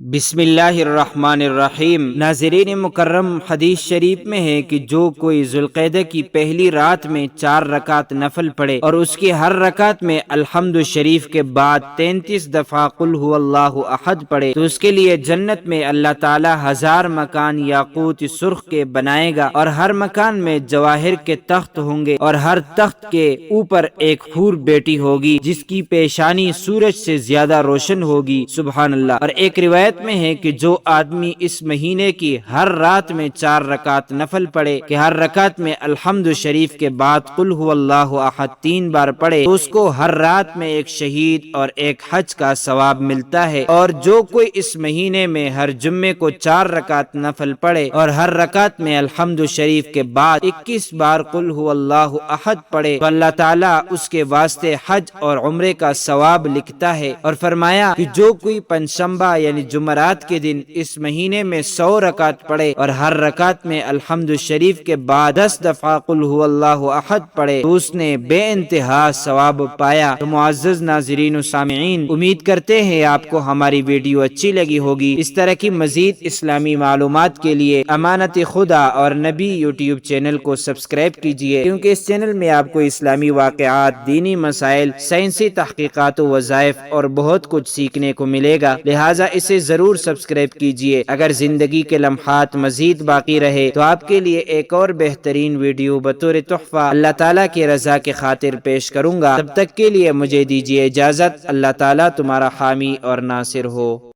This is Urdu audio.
بسم اللہ الرحمن الرحیم۔ ناظرین مکرم، حدیث شریف میں ہے کہ جو کوئی ذوالقعدہ کی پہلی رات میں 4 رکعت نفل پڑھے اور اس کی ہر رکعت میں الحمد شریف کے بعد 33 دفعہ قل هو اللہ احد پڑھے تو اس کے لیے جنت میں اللہ تعالی 1000 مکان یاقوت سرخ کے بنائے گا، اور ہر مکان میں جواہر کے تخت ہوں گے، اور ہر تخت کے اوپر ایک حور بیٹی ہوگی جس کی پیشانی سورج سے زیادہ روشن ہوگی۔ سبحان اللہ۔ اور ایک روایت میں ہے کہ جو آدمی اس مہینے کی ہر رات میں 4 رکعت نفل پڑھے کہ ہر رکعت میں الحمد شریف کے بعد قل هو اللہ احد 3 بار پڑھے تو اس کو ہر رات میں ایک شہید اور ایک حج کا ثواب ملتا ہے۔ اور جو کوئی اس مہینے میں ہر جمعے کو 4 رکعت نفل پڑھے اور ہر رکعت میں الحمد شریف کے بعد 21 بار قل هو اللہ احد پڑھے تو اللہ تعالیٰ اس کے واسطے حج اور عمرے کا ثواب لکھتا ہے۔ اور فرمایا کہ جو کوئی پنجشنبہ یعنی جمعرات کے دن اس مہینے میں 100 رکعت پڑھے اور ہر رکعت میں الحمد شریف کے بعد 10 دفعہ قل هو اللہ احد پڑھے تو اس نے بے انتہا ثواب پایا۔ تو معزز ناظرین و سامعین، امید کرتے ہیں آپ کو ہماری ویڈیو اچھی لگی ہوگی۔ اس طرح کی مزید اسلامی معلومات کے لیے امانت خدا اور نبی یوٹیوب چینل کو سبسکرائب کیجیے، کیونکہ اس چینل میں آپ کو اسلامی واقعات، دینی مسائل، سائنسی تحقیقات و وظائف اور بہت کچھ سیکھنے کو ملے گا، لہٰذا اسے ضرور سبسکرائب کیجیے۔ اگر زندگی کے لمحات مزید باقی رہے تو آپ کے لیے ایک اور بہترین ویڈیو بطور تحفہ اللہ تعالیٰ کی رضا کے خاطر پیش کروں گا۔ تب تک کے لیے مجھے دیجیے اجازت۔ اللہ تعالیٰ تمہارا حامی اور ناصر ہو۔